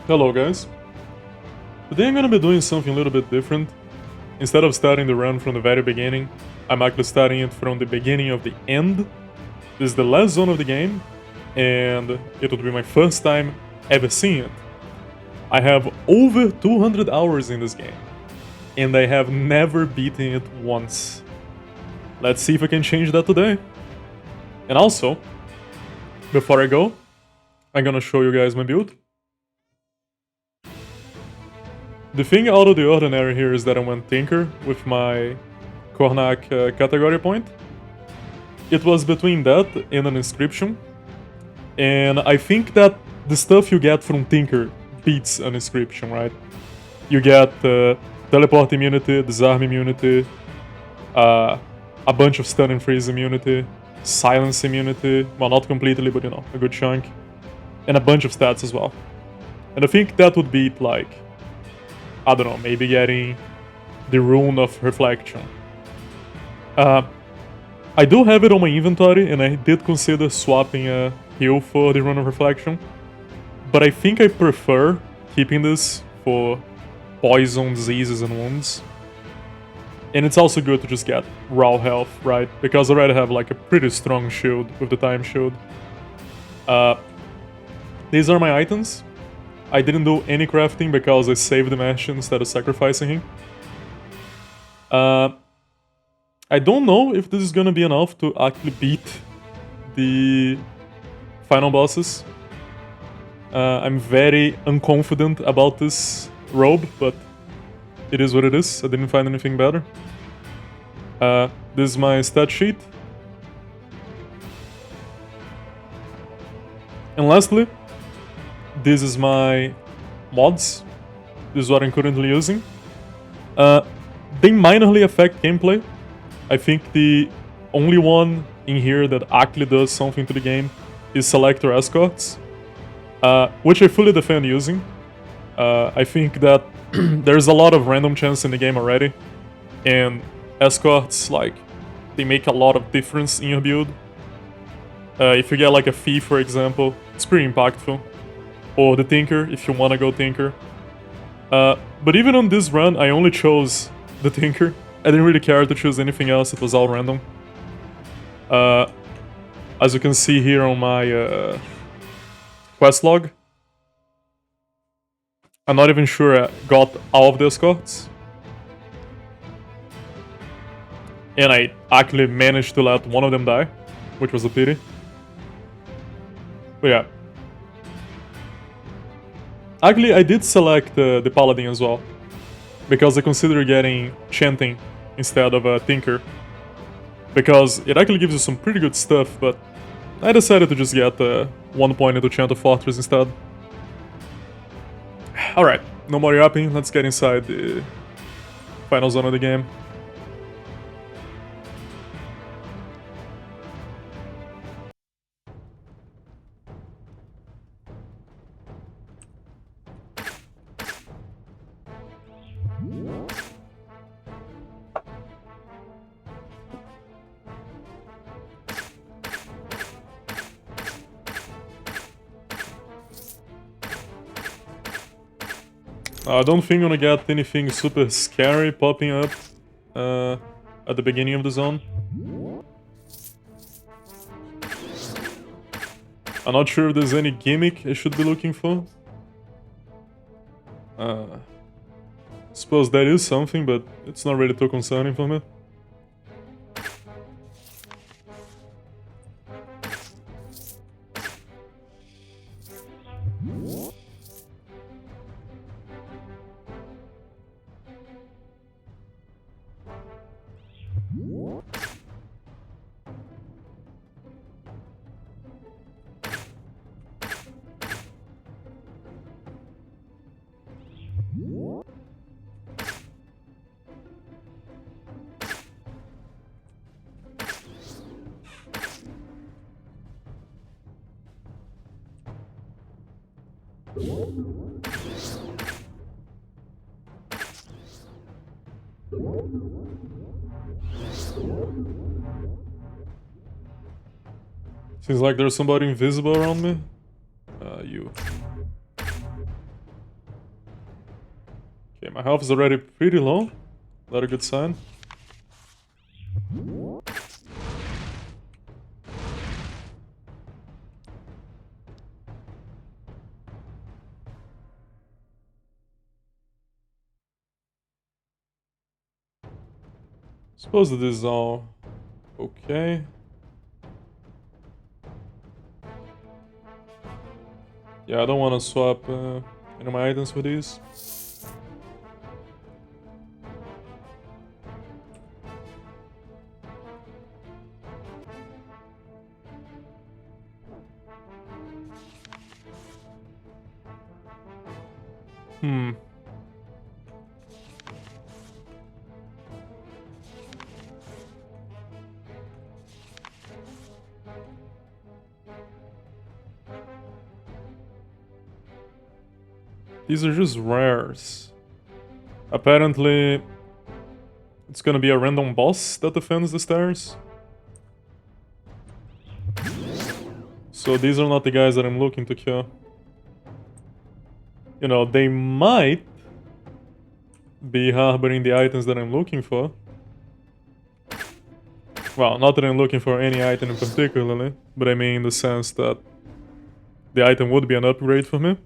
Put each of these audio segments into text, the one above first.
Hello guys. Today I'm gonna be doing something a little bit different. Instead of starting the run from the very beginning, I'm actually starting it from the beginning of the end. This is the last zone of the game, and it would be my first time ever seeing it. I have over 200 hours in this game, and I have never beaten it once. Let's see if I can change that today. And also, before I go, I'm gonna show you guys my build. The thing out of the ordinary here is that I went Tinker with my Kornak category point. It was between that and an inscription, and I think that the stuff you get from Tinker beats an inscription, right? You get teleport immunity, disarm immunity, a bunch of stun and freeze immunity, silence immunity, well not completely but you know, a good chunk, and a bunch of stats as well. And I think that would beat like, I don't know, maybe getting the Rune of Reflection. I do have it on my inventory, and I did consider swapping a heal for the Rune of Reflection, but I think I prefer keeping this for poison, diseases, and wounds. And it's also good to just get raw health, right? Because I already have like a pretty strong shield with the time shield. These are my items. I didn't do any crafting because I saved the Mesh instead of sacrificing him. I don't know if this is gonna be enough to actually beat the final bosses. I'm very unconfident about this robe, but it is what it is. I didn't find anything better. This is my stat sheet. And lastly, this is my mods. This is what I'm currently using. They minorly affect gameplay. I think the only one in here that actually does something to the game is Selector Escorts, which I fully defend using. I think that there's a lot of random chance in the game already, and Escorts, like, they make a lot of difference in your build. If you get like a Thief, for example, it's pretty impactful. Or the Tinker, if you want to go Tinker. But even on this run, I only chose the Tinker. I didn't really care to choose anything else, it was all random. As you can see here on my quest log, I'm not even sure I got all of the escorts. And I actually managed to let one of them die, which was a pity. But yeah. Actually, I did select the Paladin as well, because I consider getting Chanting instead of a Tinker, because it actually gives you some pretty good stuff, but I decided to just get 1 point into Chant of Fortress instead. Alright, no more yapping, let's get inside the final zone of the game. I don't think I'm gonna get anything super scary popping up at the beginning of the zone. I'm not sure if there's any gimmick I should be looking for. Suppose that is something, but it's not really too concerning for me. Seems like there's somebody invisible around me. You. Okay, my health is already pretty low. Not a good sign. Suppose that this is all okay. Yeah, I don't want to swap any of my items for these. Hmm. These are just rares. Apparently, it's gonna be a random boss that defends the stairs. So these are not the guys that I'm looking to kill. You know, they might be harboring the items that I'm looking for. Well, not that I'm looking for any item in particularly, but I mean in the sense that the item would be an upgrade for me.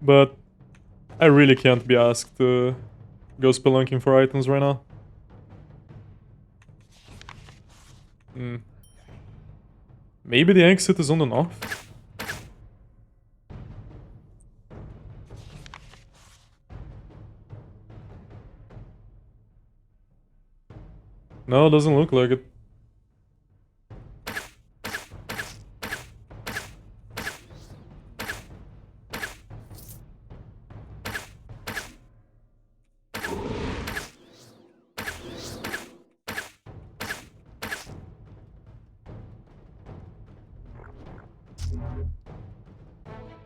But I really can't be asked to go spelunking for items right now. Maybe the exit is on the north? No, it doesn't look like it.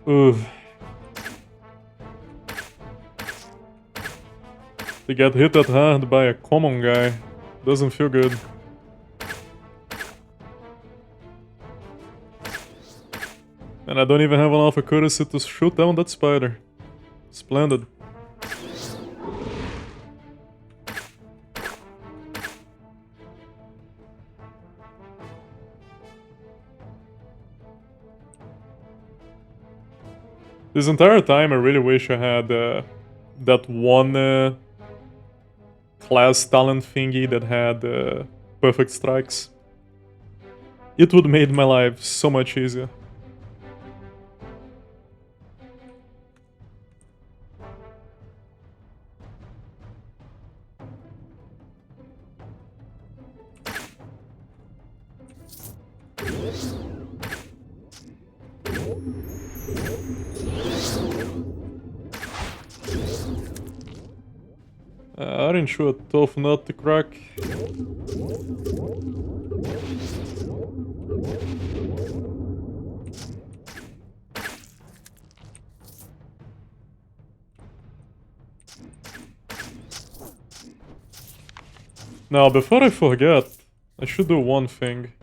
Ugh. To get hit that hard by a common guy doesn't feel good. And I don't even have enough accuracy to shoot down that spider. Splendid. This entire time I really wish I had that one class talent thingy that had perfect strikes. It would make my life so much easier. Aren't you a tough nut to crack? Now, before I forget, I should do one thing.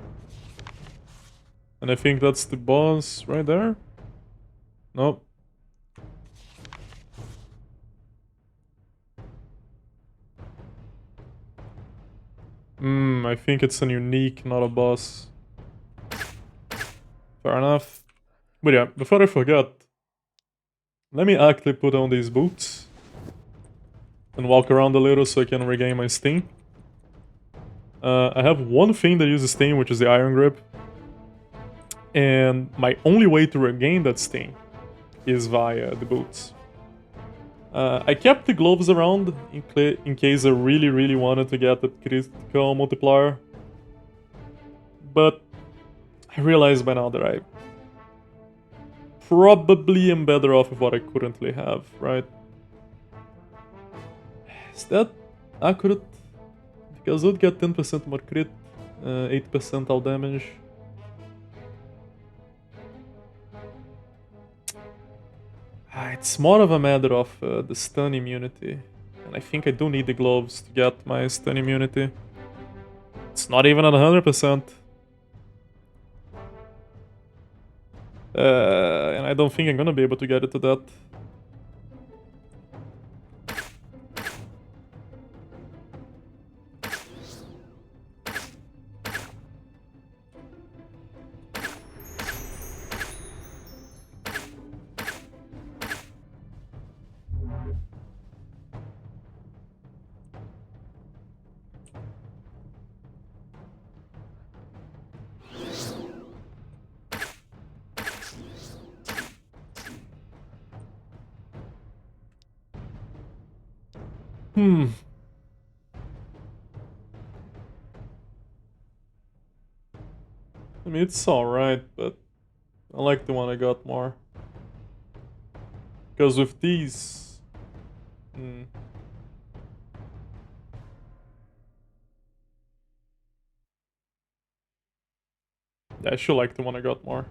And I think that's the boss right there? Nope. I think it's a unique, not a boss. Fair enough. But yeah, before I forget, let me actually put on these boots and walk around a little so I can regain my sting. I have one thing that uses sting, which is the iron grip. And my only way to regain that sting is via the boots. I kept the gloves around in case I really wanted to get that critical multiplier. But I realize by now that I probably am better off with what I currently have, right? Is that accurate? Because I would get 10% more crit, 8% all damage. It's more of a matter of the stun immunity. And I think I do need the gloves to get my stun immunity. It's not even at 100%. And I don't think I'm gonna be able to get it to that. Hmm. I mean, it's alright, but I like the one I got more. Because with these... Hmm. Yeah, I should like the one I got more.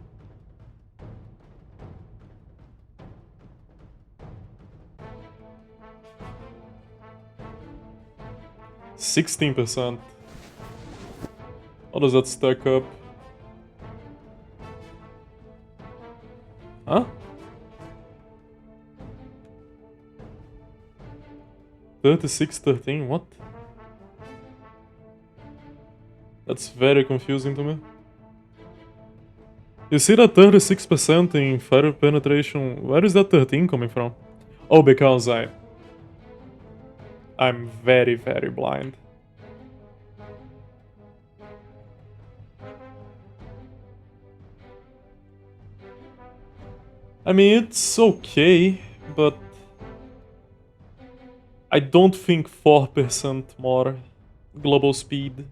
%16%. How does that stack up? Huh? 36-13, what? That's very confusing to me. You see that 36% in fire penetration, where is that 13 coming from? Oh, because I'm very, very blind. I mean, it's okay, but I don't think 4% more global speed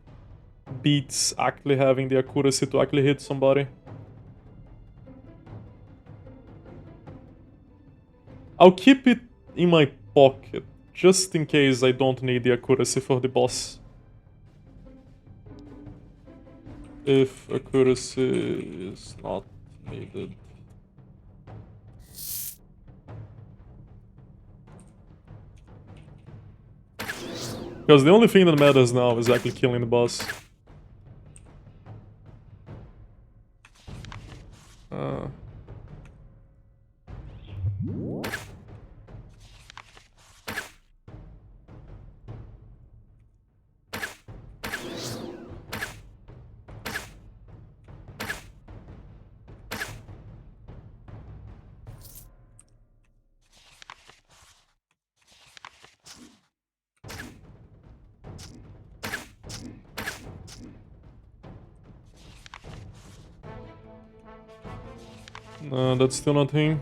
beats actually having the accuracy to actually hit somebody. I'll keep it in my pocket, just in case I don't need the accuracy for the boss. If accuracy is not needed. Because the only thing that matters now is actually killing the boss. Uh, no, that's still nothing.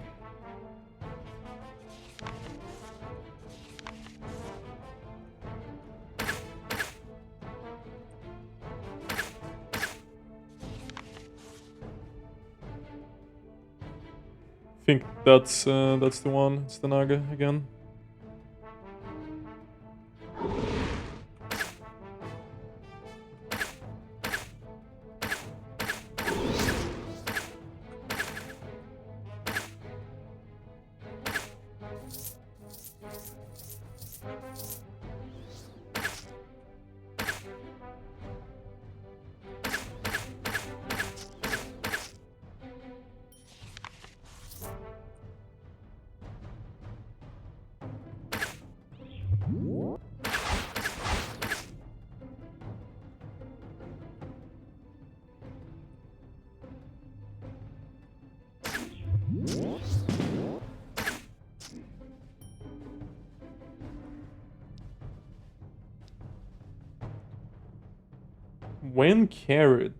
I think that's the one. It's the Naga again. When carried?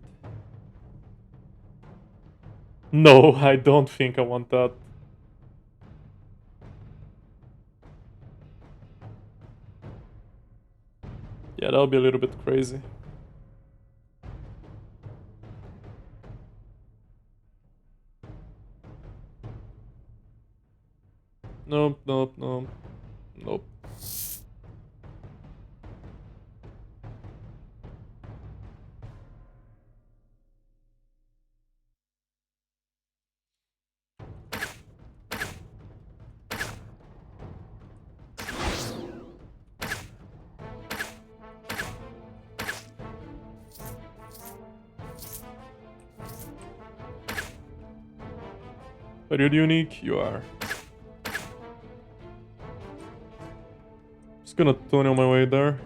No, I don't think I want that. Yeah, that'll be a little bit crazy. Nope, nope, nope. Nope. Are you unique? You are. Just gonna tunnel my way there.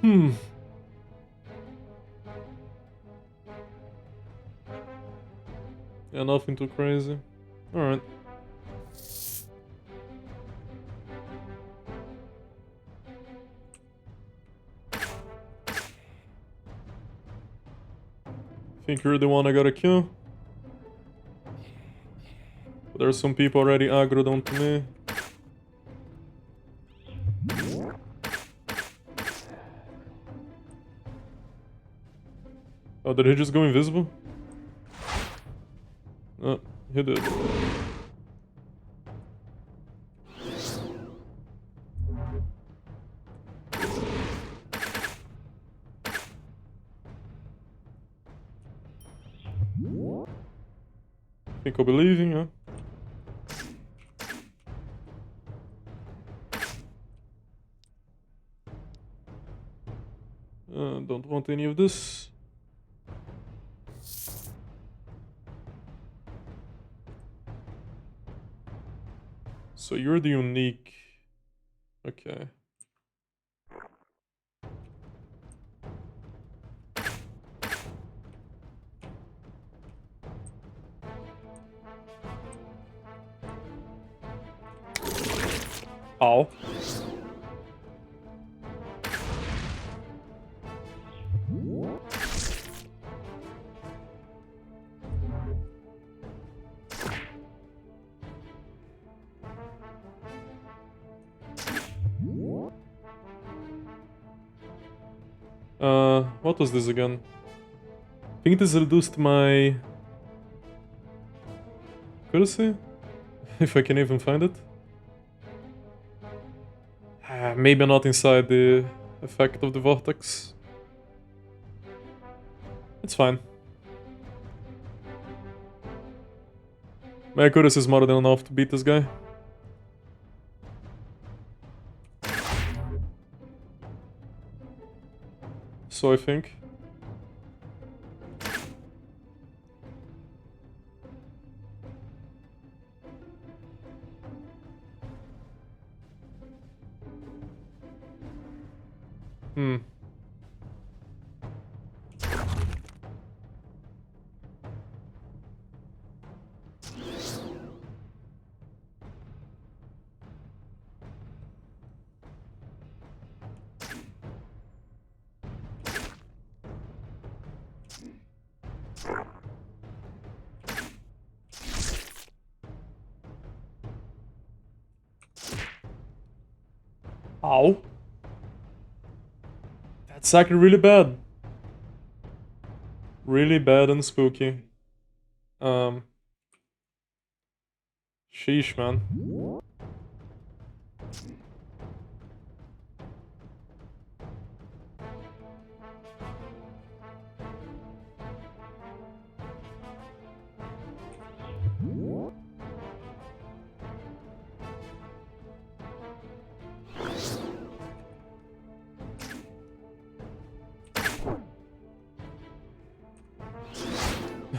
Hmm. Yeah, nothing too crazy. Alright. think you're the one I gotta kill. But there's some people already aggroed onto me. Oh, did he just go invisible? Oh, he did. Think I'll be leaving, huh? Don't want any of this. So you're the unique. Okay. Ow. What was this again? I think this reduced my accuracy, if I can even find it. Maybe not inside the effect of the vortex. It's fine. My accuracy is more than enough to beat this guy. So I think. Ow. That's actually really bad. Really bad and spooky. Sheesh, man.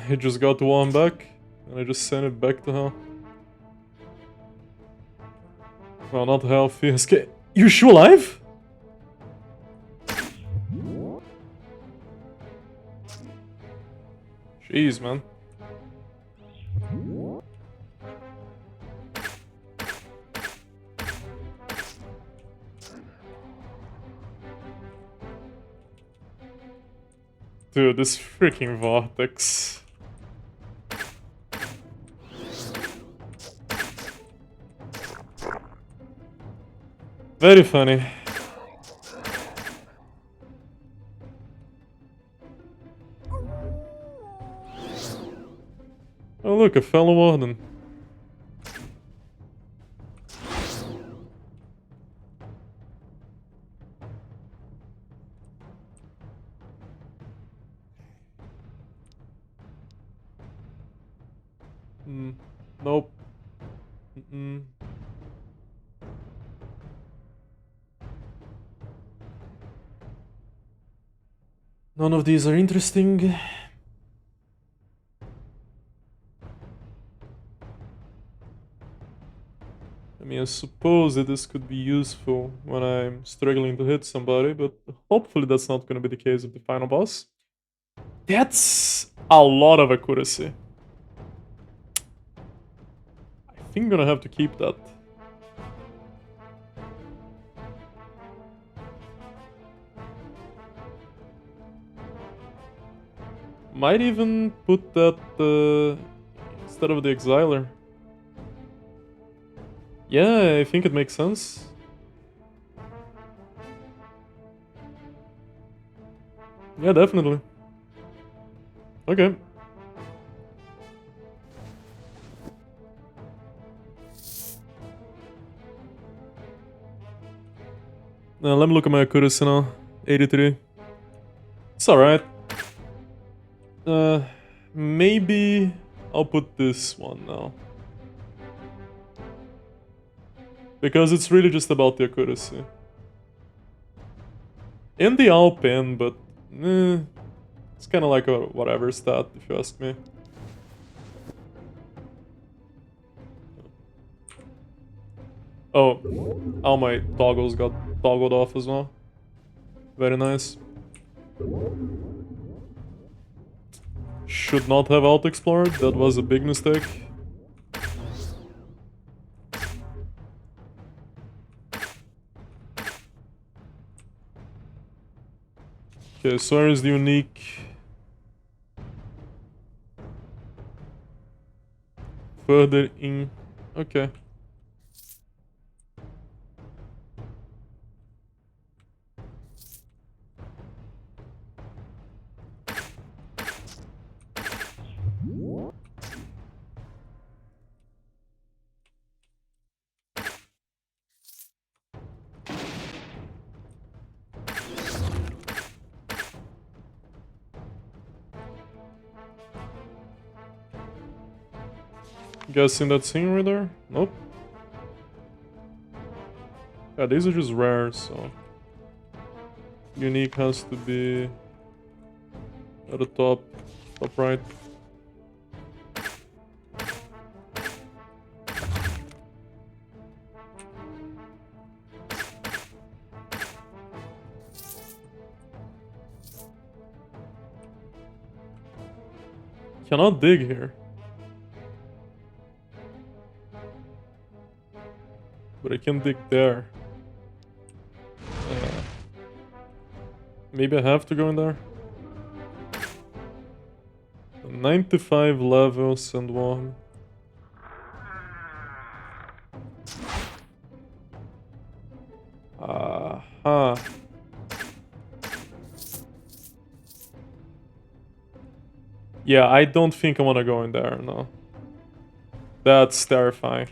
I just got one back, and I just sent it back to hell. Well, not healthy. Escape. You still alive? Jeez, man. Dude, this freaking vortex. Very funny. Oh look, a fellow warden. Nope. None of these are interesting. I mean, I suppose that this could be useful when I'm struggling to hit somebody, but hopefully that's not going to be the case with the final boss. That's a lot of accuracy. I think I'm gonna have to keep that. Might even put that instead of the Exiler. Yeah, I think it makes sense. Yeah, definitely. Okay. Now, let me look at my accuracy now. 83. It's alright. Maybe I'll put this one now. Because it's really just about the accuracy. And the Owl Pen, but it's kind of like a whatever stat, if you ask me. Oh, all my toggles got toggled off as well. Very nice. Should not have auto-explored, that was a big mistake. Okay, so where is the unique? Further in... Okay. Guessing that thing right there? Nope. Yeah, these are just rare, so... Unique has to be... at the top right. Cannot dig here. But I can dig there. Maybe I have to go in there? 95 level Sandworm. Aha. Yeah, I don't think I want to go in there, no. That's terrifying.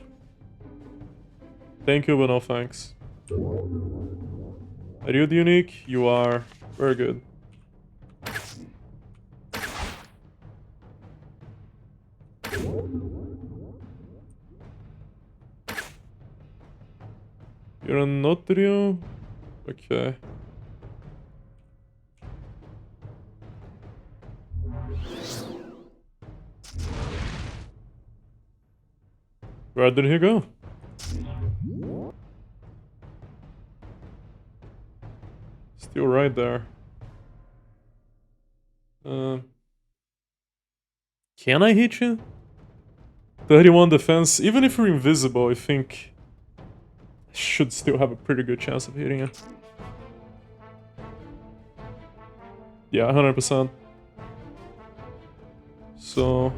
Thank you, but no thanks. Are you the unique? You are. Very good. You're a Notrio? Okay. Where did he go? Still right there. Can I hit you? 31 defense. Even if you're invisible, I think I should still have a pretty good chance of hitting you. Yeah, 100%. So...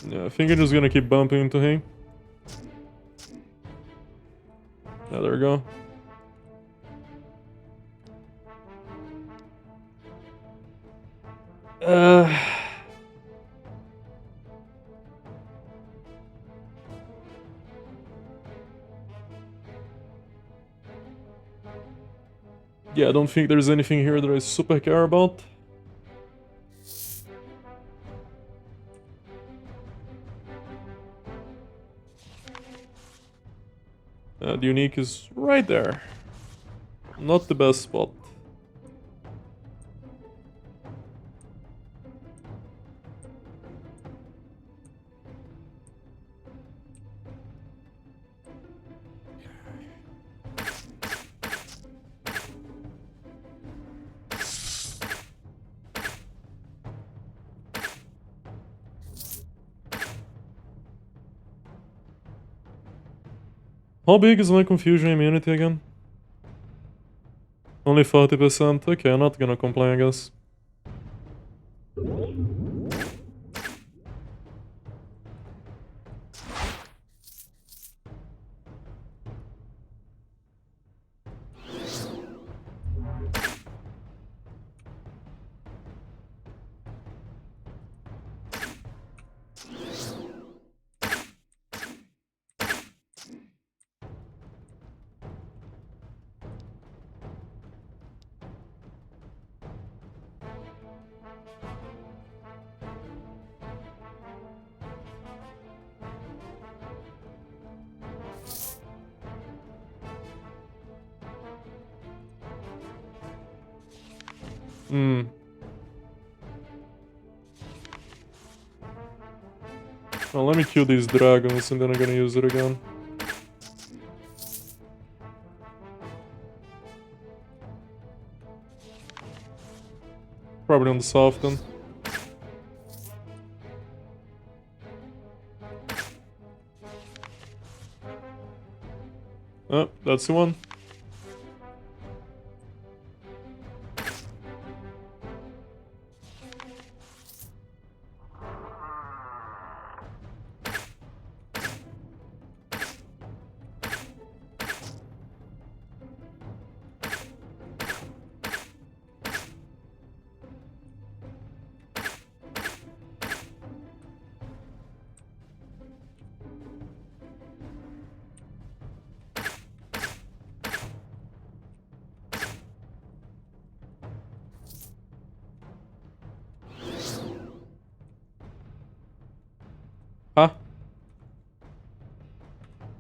yeah, I think I'm just gonna keep bumping into him. Yeah, there we go. Yeah, I don't think there's anything here that I super care about. The unique is right there. Not the best spot. How big is my confusion immunity again? Only 40%? Okay, I'm not gonna complain, I guess. Well, let me kill these dragons and then I'm gonna use it again. Probably on the south then. Oh, that's the one. Huh?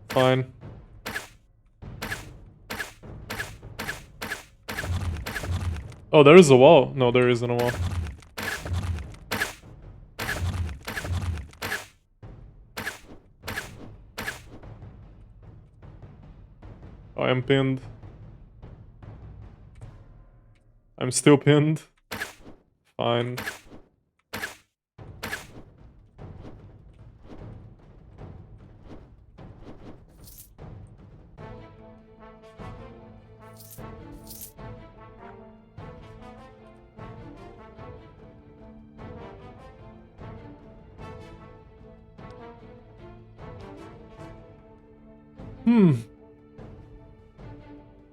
Fine. Oh, there is a wall. No, there isn't a wall. I am pinned. I'm still pinned. Fine.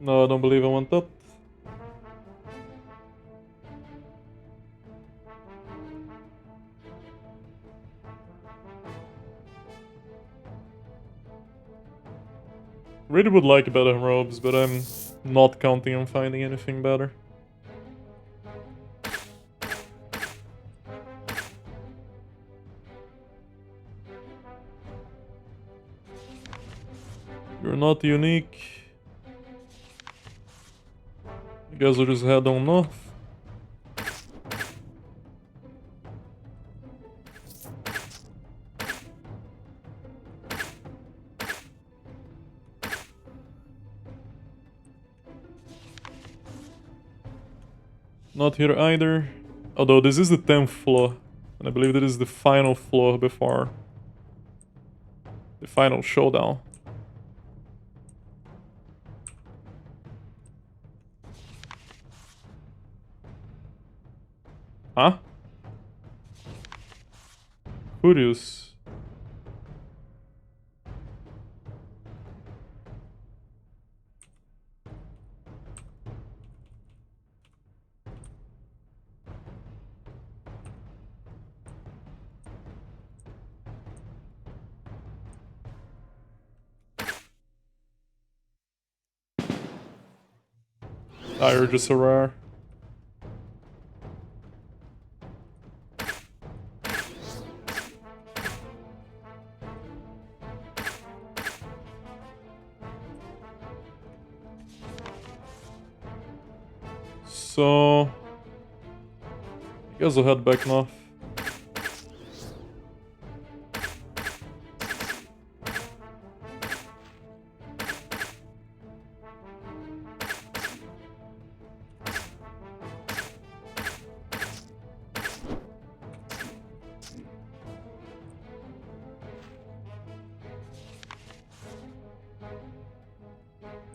No, I don't believe I want that. Really would like better robes, but I'm not counting on finding anything better. You're not unique. You guys will just head on north. Not here either. Although this is the 10th floor. And I believe that is the final floor before the final showdown. Huh? Curious. Ah, you're just a rare. So... I guess I'll head back north.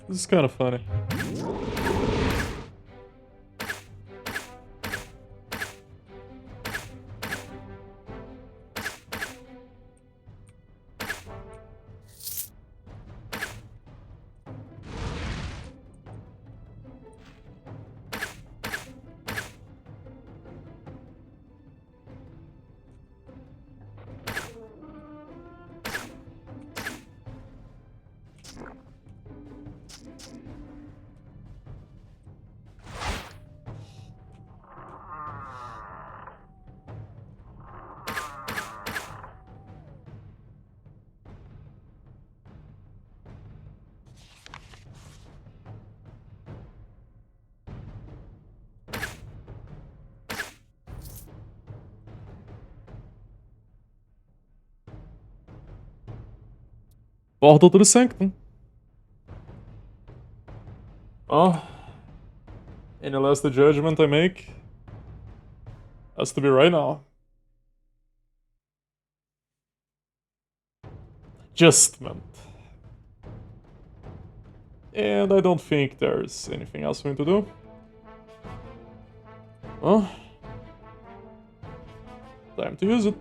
This is kind of funny. Portal to the Sanctum. Oh. Any last judgment I make has to be right now. Adjustment. And I don't think there's anything else for me to do. Well, time to use it.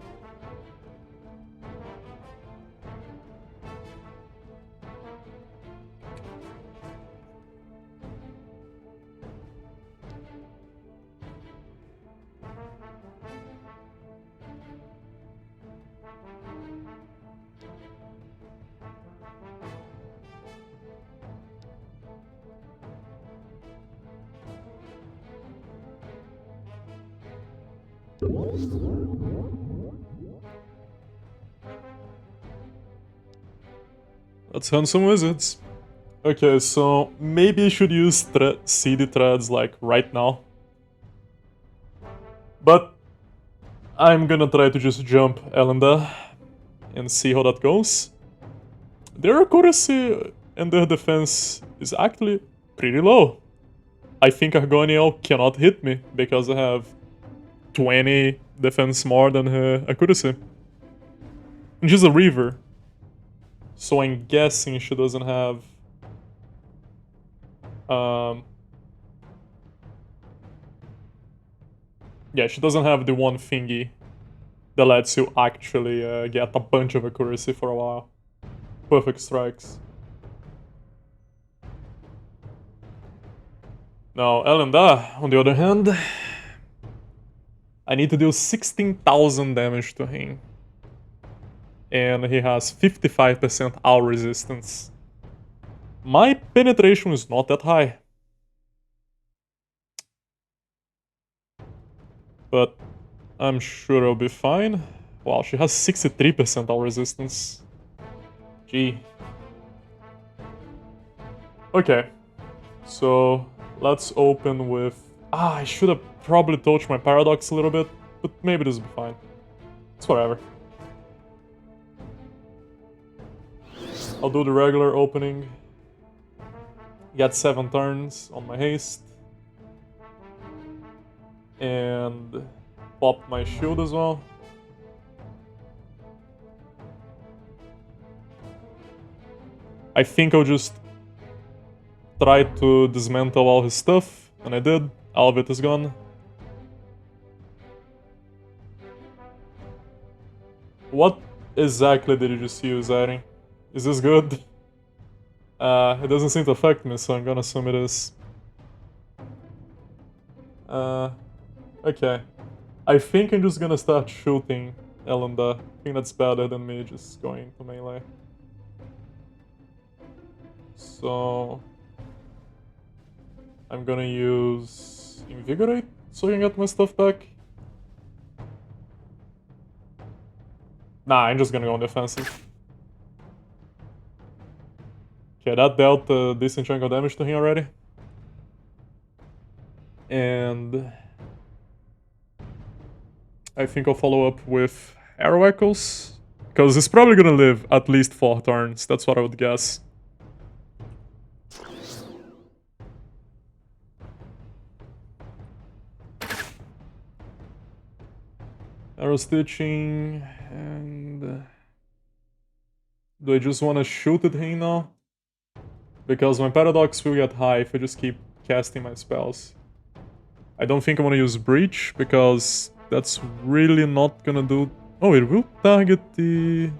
Let's hunt some wizards. Okay, so maybe I should use CD threads like right now. But I'm gonna try to just jump Elenda and see how that goes. Their accuracy and their defense is actually pretty low. I think Argoniel cannot hit me because I have 20 defense more than her accuracy. And she's a Reaver. So I'm guessing she doesn't have... yeah, she doesn't have the one thingy that lets you actually get a bunch of accuracy for a while. Perfect strikes. Now, Elenda, on the other hand, I need to deal 16,000 damage to him. And he has 55% owl resistance. My penetration is not that high. But I'm sure I'll be fine. Wow, she has 63% owl resistance. Gee. Okay. So, let's open with... I should have probably touched my Paradox a little bit, but maybe this will be fine. It's whatever. I'll do the regular opening. Get 7 turns on my haste. And pop my shield as well. I think I'll just try to dismantle all his stuff, and I did. All of it is gone. What exactly did you just use, Aaron? Is this good? It doesn't seem to affect me, so I'm gonna assume it is. Okay. I think I'm just gonna start shooting Elenda. I think that's better than me just going to melee. So... I'm gonna use Invigorate so I can get my stuff back. Nah, I'm just gonna go on defensive. Okay, that dealt a decent chunk of damage to him already. And... I think I'll follow up with Arrow Echoes. Because he's probably gonna live at least 4 turns, that's what I would guess. Arrow Stitching, and... do I just want to shoot at him now? Because my Paradox will get high if I just keep casting my spells. I don't think I want to use Breach, because that's really not gonna do... Oh, it will target the...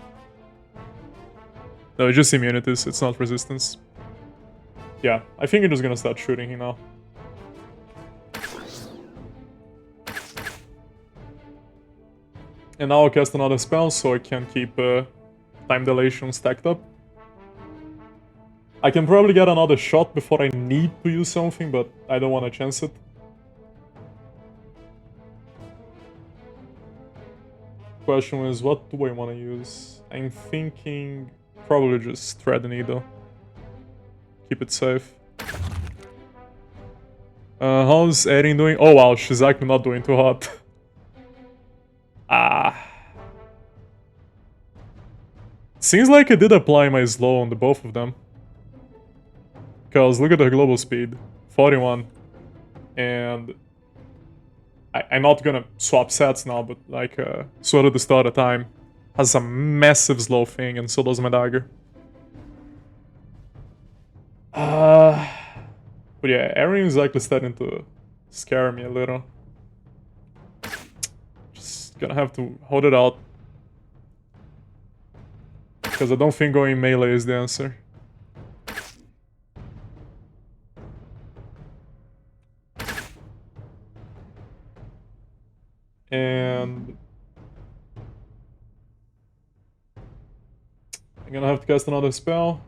No, it's just immunities, it's not resistance. Yeah, I think I'm just gonna start shooting him now. And now I'll cast another spell so I can keep time dilation stacked up. I can probably get another shot before I need to use something, but I don't want to chance it. Question is, what do I want to use? I'm thinking probably just Thread the Needle. Keep it safe. How's Erin doing? Oh wow, she's actually not doing too hot. seems like I did apply my slow on the both of them. Because look at the global speed. 41. And... I'm not gonna swap sets now, but like, Sword of the Start of Time has a massive slow thing, and so does my dagger. But yeah, Aaron is actually starting to scare me a little. Just gonna have to hold it out. Because I don't think going melee is the answer. And... I'm gonna have to cast another spell.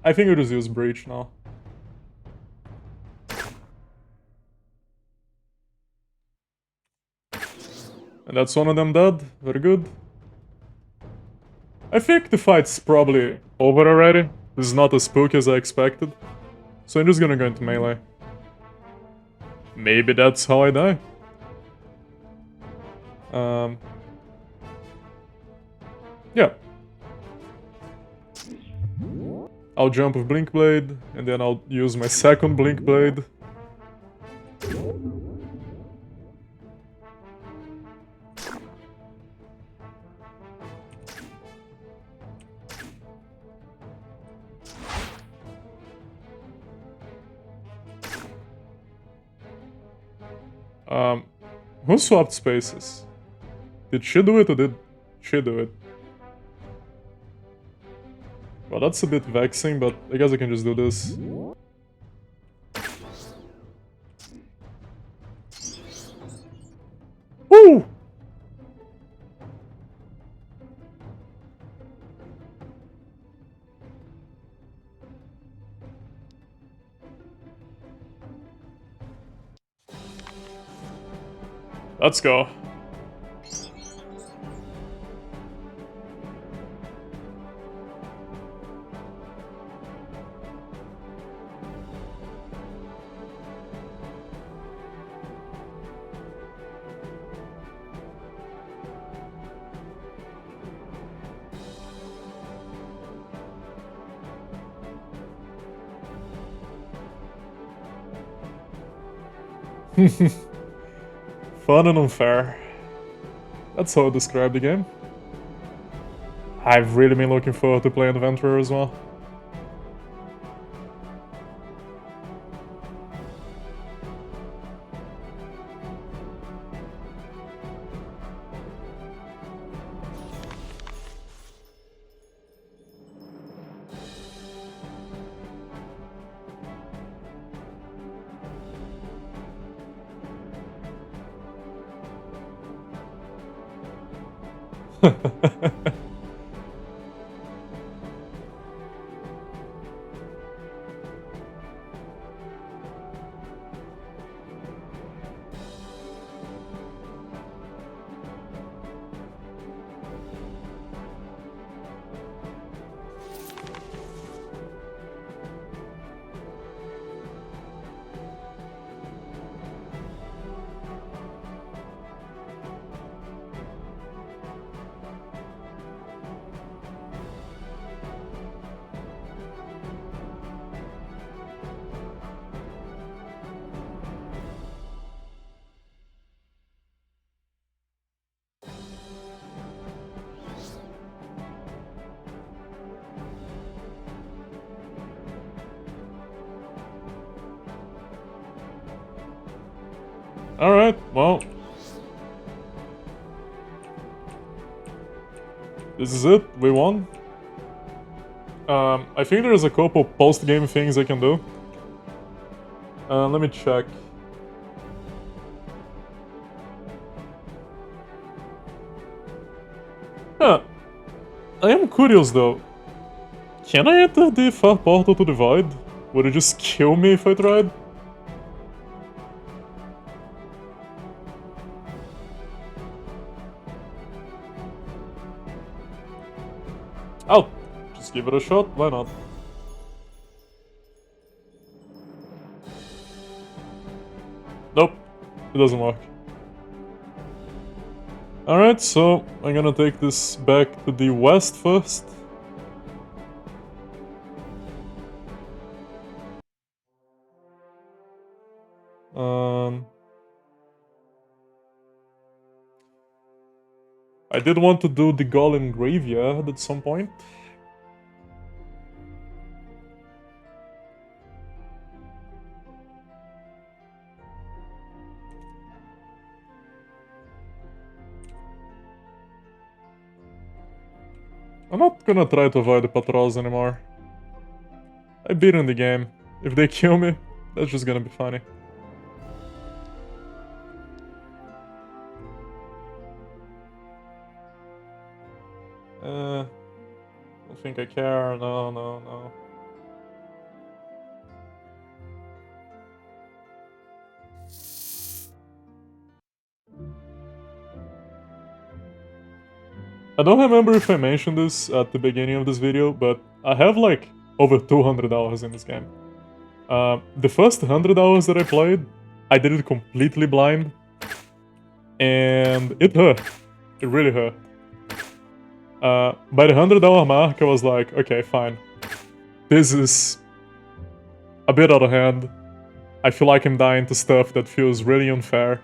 I think I'll just use Breach now. And that's one of them dead. Very good. I think the fight's probably over already. This is not as spooky as I expected. So I'm just gonna go into melee. Maybe that's how I die. Yeah. I'll jump with Blink Blade, and then I'll use my second Blink Blade. Who swapped spaces? Did she do it or did she do it? Well, that's a bit vexing, but I guess I can just do this. Woo! Let's go. Fun and unfair. That's how I describe the game. I've really been looking forward to playing Adventurer as well. Alright, well. This is it, we won. I think there's a couple post-game things I can do. Let me check. Huh. I am curious though. Can I enter the far portal to the void? Would it just kill me if I tried? I'll just give it a shot, why not? Nope, it doesn't work. Alright, so I'm gonna take this back to the west first. I did want to do the Golem Graveyard at some point. I'm not gonna try to avoid the patrols anymore. I beat in the game. If they kill me, that's just gonna be funny. Don't think I care. No, no, no. I don't remember if I mentioned this at the beginning of this video, but I have like over 200 hours in this game. The first 100 hours that I played, I did it completely blind, and it hurt. It really hurt. By the 100-hour mark, I was like, okay, fine. This is a bit out of hand. I feel like I'm dying to stuff that feels really unfair.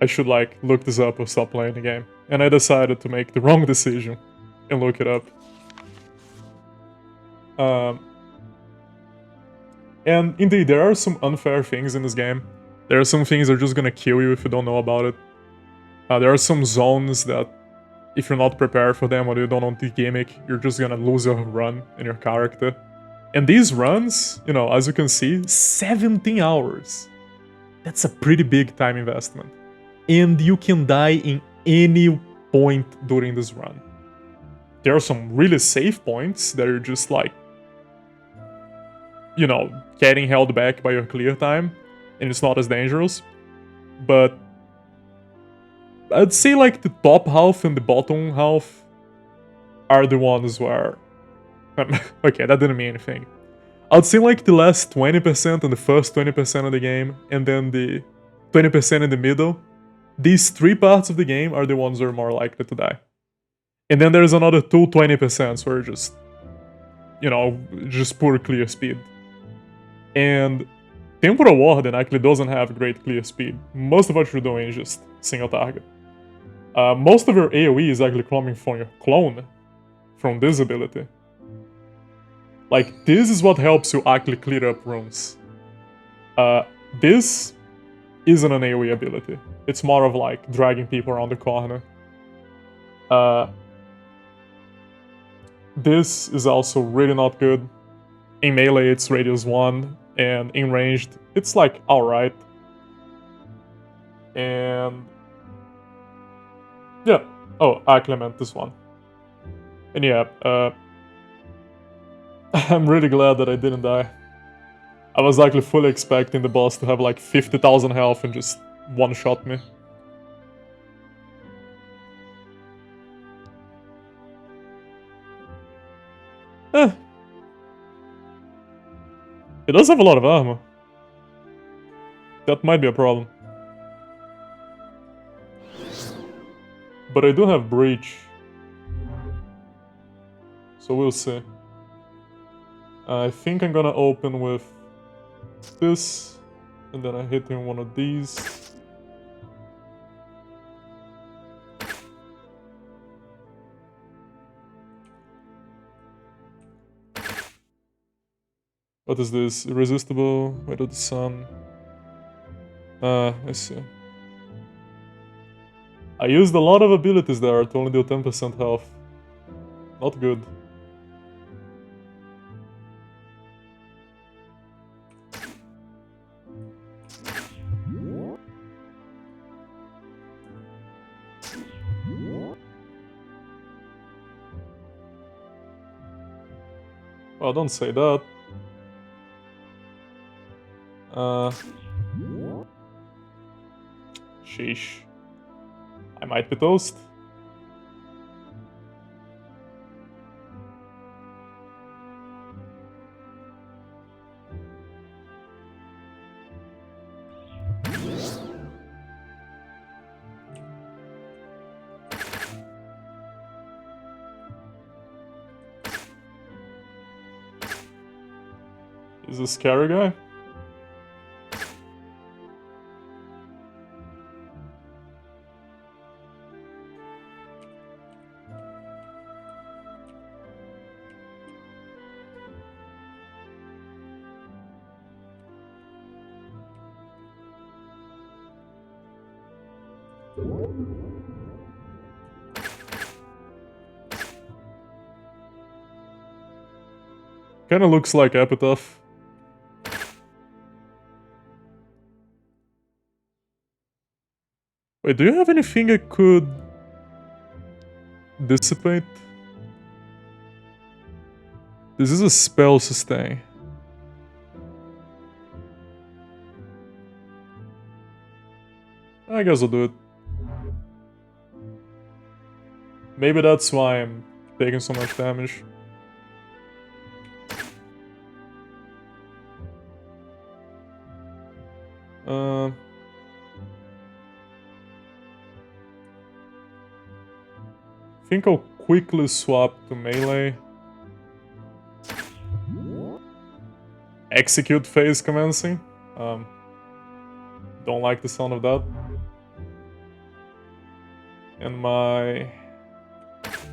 I should like look this up or stop playing the game. And I decided to make the wrong decision and look it up. And indeed, there are some unfair things in this game. There are some things that are just gonna kill you if you don't know about it. There are some zones that, if you're not prepared for them or you don't know the gimmick, you're just gonna lose your run and your character. And these runs, you know, as you can see, 17 hours. That's a pretty big time investment. And you can die in any point during this run. There are some really safe points that are just like, you know, getting held back by your clear time, and it's not as dangerous. But I'd say like the top half and the bottom half are the ones where... okay, that didn't mean anything. I'd say like the last 20% and the first 20% of the game, and then the 20% in the middle. These three parts of the game are the ones that are more likely to die. And then there's another 20% where just, you know, just poor clear speed. And Temporal Warden actually doesn't have great clear speed. Most of what you're doing is just single target. Most of your AoE is actually coming from your clone, from this ability. Like, this is what helps you actually clear up rooms. This isn't an AoE ability. It's more of like dragging people around the corner. This is also really not good. In melee, it's radius 1, and in ranged, it's like alright. And yeah. Oh, actually I meant this one. And yeah, I'm really glad that I didn't die. I was actually fully expecting the boss to have like 50,000 health and just one-shot me. Eh. It does have a lot of armor. That might be a problem. But I do have Breach. So we'll see. I think I'm gonna open with this, and then I hit him one of these. What is this? Irresistible, Weight of the Sun. I see. I used a lot of abilities there to only do 10% health. Not good. Well, don't say that. Sheesh. I might be toast. Is a scary guy? Kinda looks like Epitaph. Wait, do you have anything I could dissipate? This is a spell sustain. I guess I'll do it. Maybe that's why I'm taking so much damage. I think I'll quickly swap to melee. Execute phase commencing. Don't like the sound of that. And my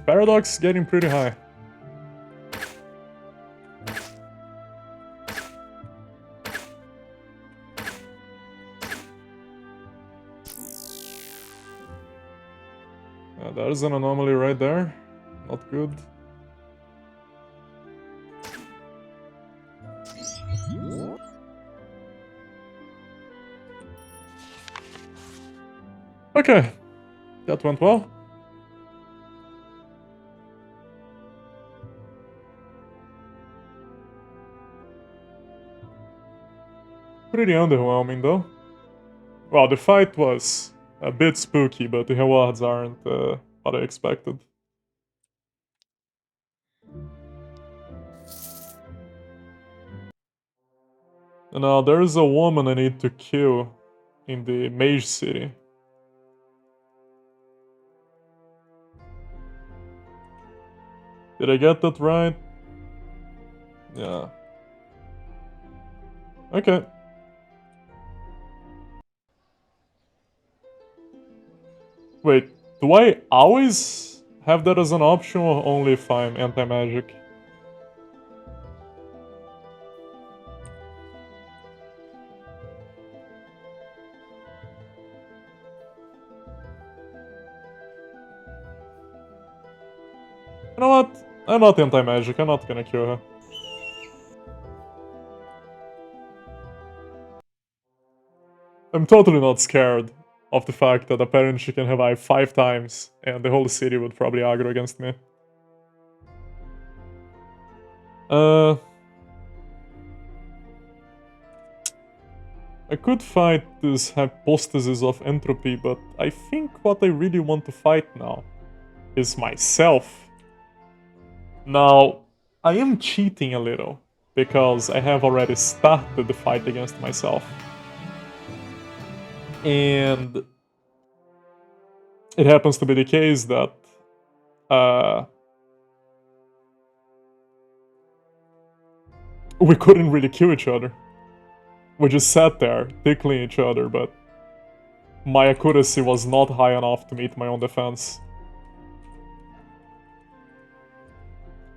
paradox getting pretty high. That is an anomaly right there. Not good. Okay, that went well. Pretty underwhelming though. Well, the fight was a bit spooky, but the rewards aren't what I expected. Now, there's a woman I need to kill in the Mage City. Did I get that right? Yeah. Okay. Wait, do I always have that as an option or only if I'm anti-magic? You know what? I'm not anti-magic, I'm not gonna kill her. I'm totally not scared of the fact that apparently she can revive 5 times and the whole city would probably aggro against me. I could fight this hypostasis of entropy, but I think what I really want to fight now is myself. Now, I am cheating a little, because I have already started the fight against myself. And it happens to be the case that we couldn't really kill each other. We just sat there, tickling each other, but my accuracy was not high enough to meet my own defense.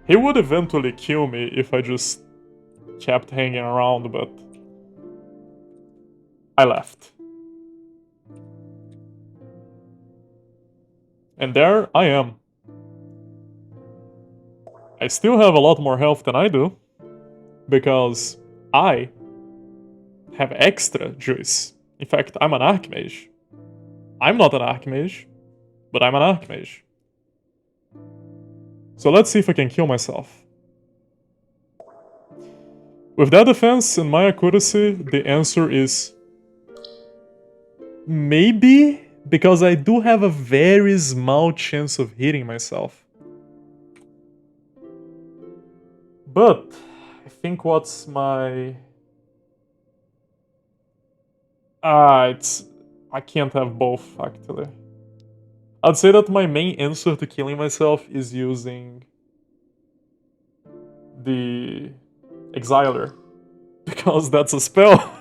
He would eventually kill me if I just kept hanging around, but I left. And there I am. I still have a lot more health than I do, because I have extra juice. In fact, I'm an Archmage. I'm not an Archmage, but I'm an Archmage. So let's see if I can kill myself. With that defense and my accuracy, the answer is maybe, because I do have a very small chance of hitting myself. But I think what's my... I can't have both, actually. I'd say that my main answer to killing myself is using the Exiler. Because that's a spell.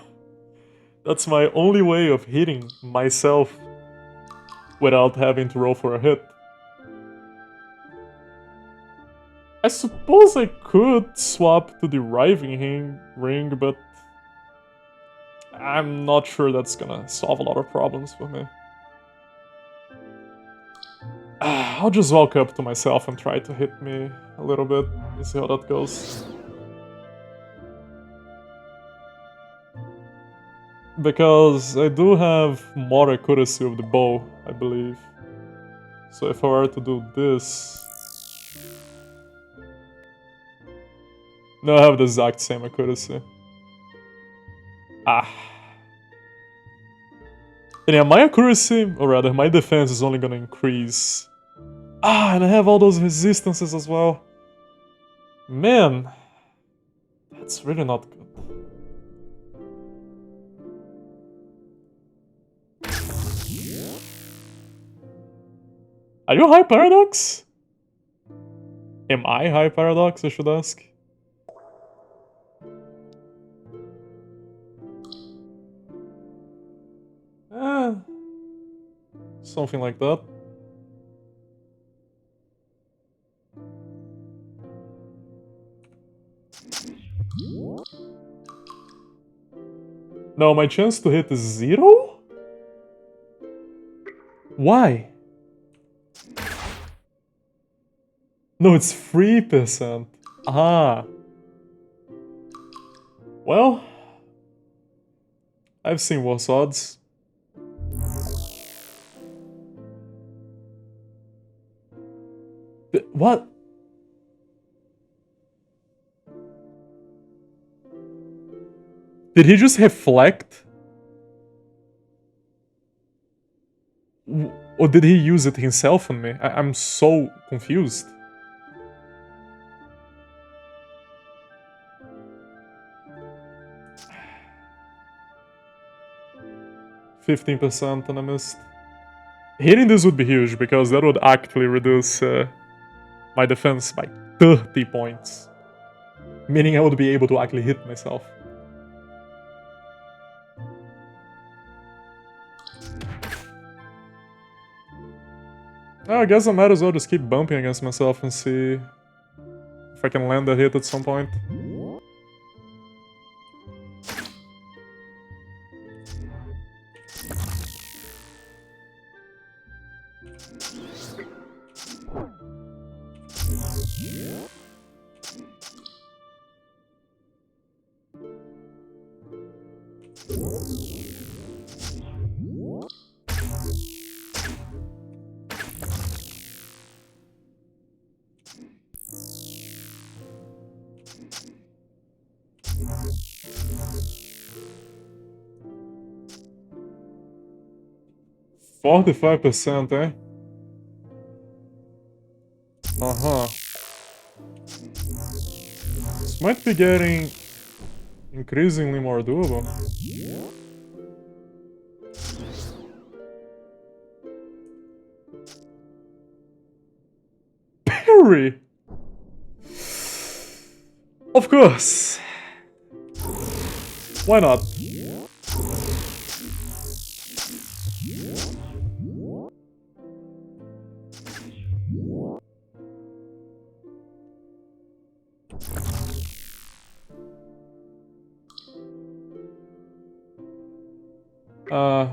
That's my only way of hitting myself without having to roll for a hit. I suppose I could swap to the Riving Ring, but I'm not sure that's gonna solve a lot of problems for me. I'll just walk up to myself and try to hit me a little bit and see how that goes. Because I do have more accuracy with the bow, I believe. So if I were to do this... No, I have the exact same accuracy. Ah. And yeah, my accuracy, or rather, my defense is only gonna increase. Ah, and I have all those resistances as well. Man. That's really not good. Are you high paradox? Am I high paradox, I should ask? Something like that. No, my chance to hit is 0? Why? No, it's 3%. Ah. Well, I've seen worse odds. What? Did he just reflect? Or did he use it himself on me? I'm so confused. %, and I missed. Hitting this would be huge, because that would actually reduce my defense by 30 points. Meaning I would be able to actually hit myself. I guess I might as well just keep bumping against myself and see if I can land a hit at some point. %, eh? Uh-huh. This might be getting increasingly more doable. Parry! Of course! Why not?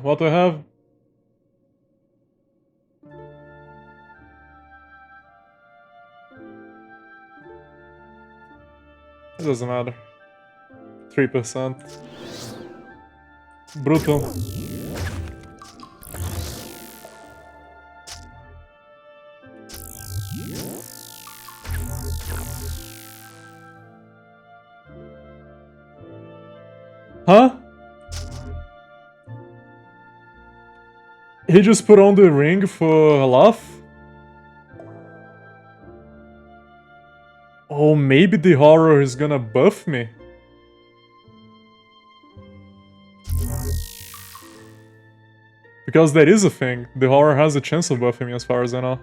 What do I have? It doesn't matter. 3%. Brutal. Huh? He just put on the ring for a laugh? Oh, maybe the horror is gonna buff me. Because that is a thing. The horror has a chance of buffing me as far as I know.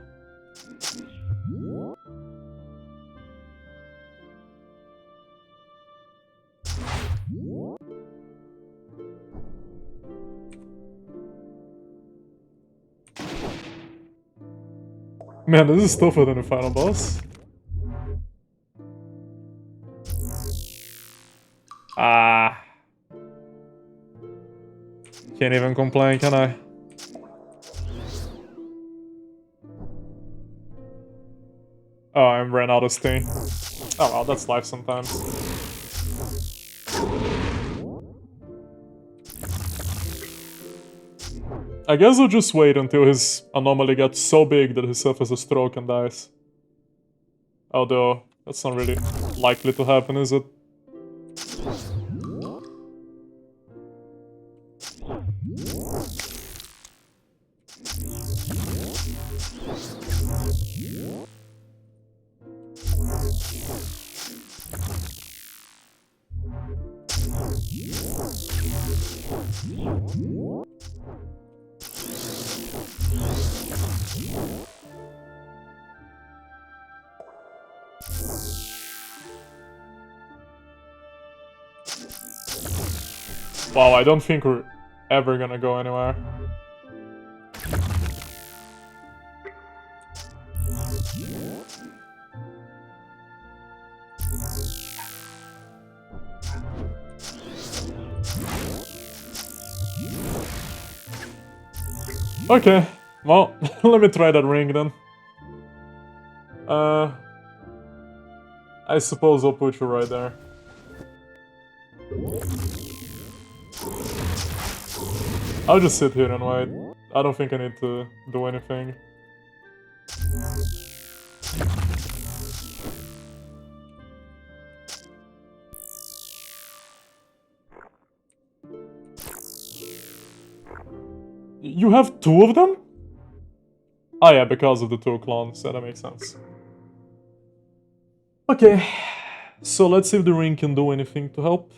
Man, this is tougher than the final boss. Ah. Can't even complain, can I? Oh, I ran out of steam. Oh well, that's life sometimes. I guess I'll just wait until his anomaly gets so big that he suffers a stroke and dies. Although, that's not really likely to happen, is it? Wow, I don't think we're ever gonna go anywhere. Okay, well, let me try that ring then. I suppose I'll put you right there. I'll just sit here and wait. I don't think I need to do anything. You have two of them? Oh yeah, because of the two clones, yeah, that makes sense. Okay, so let's see if the ring can do anything to help.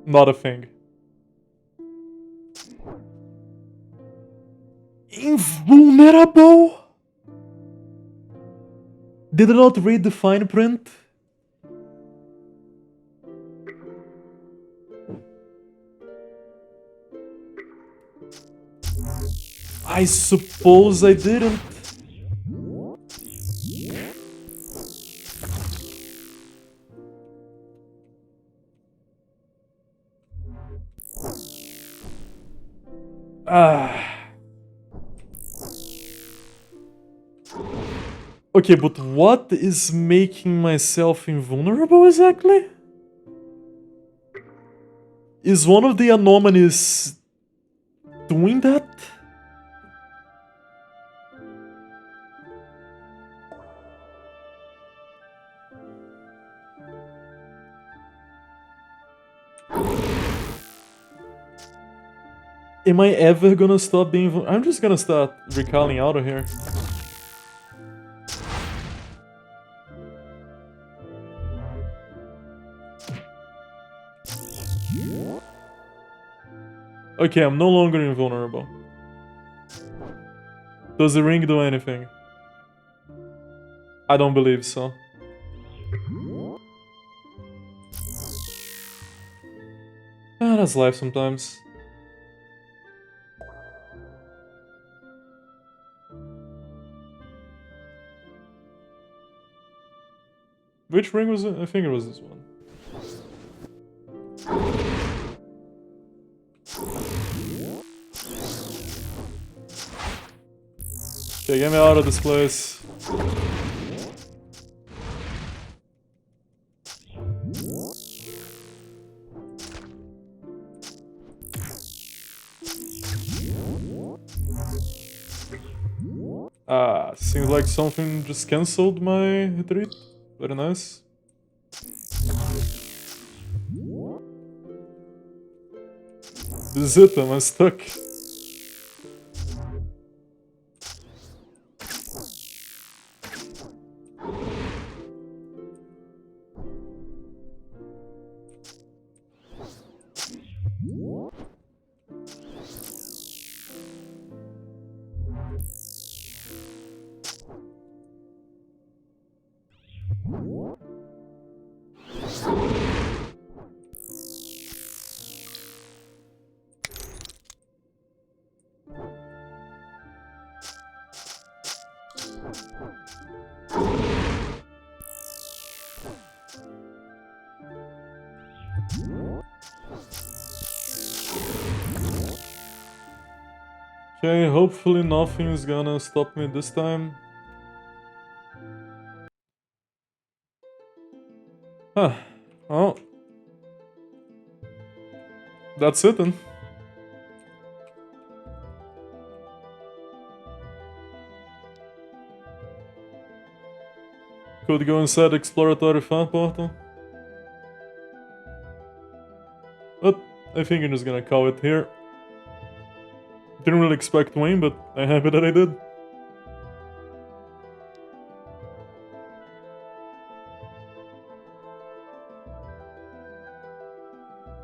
Not a thing. Invulnerable? Did I not read the fine print? I suppose I didn't. Okay, but what is making myself invulnerable exactly? Is one of the anomalies doing that? Am I ever gonna stop being I'm just gonna start recalling out of here. Okay, I'm no longer invulnerable. Does the ring do anything? I don't believe so. Ah, that's life sometimes. Which ring was it? I think it was this one. Okay, get me out of this place. Seems like something just cancelled my retreat. Very nice. This is it, am I stuck? Okay, hopefully nothing is gonna stop me this time. Huh. Oh. That's it then. Could go inside the exploratory fan portal. But I think I'm just gonna call it here. Didn't really expect Wayne, but I'm happy that I did.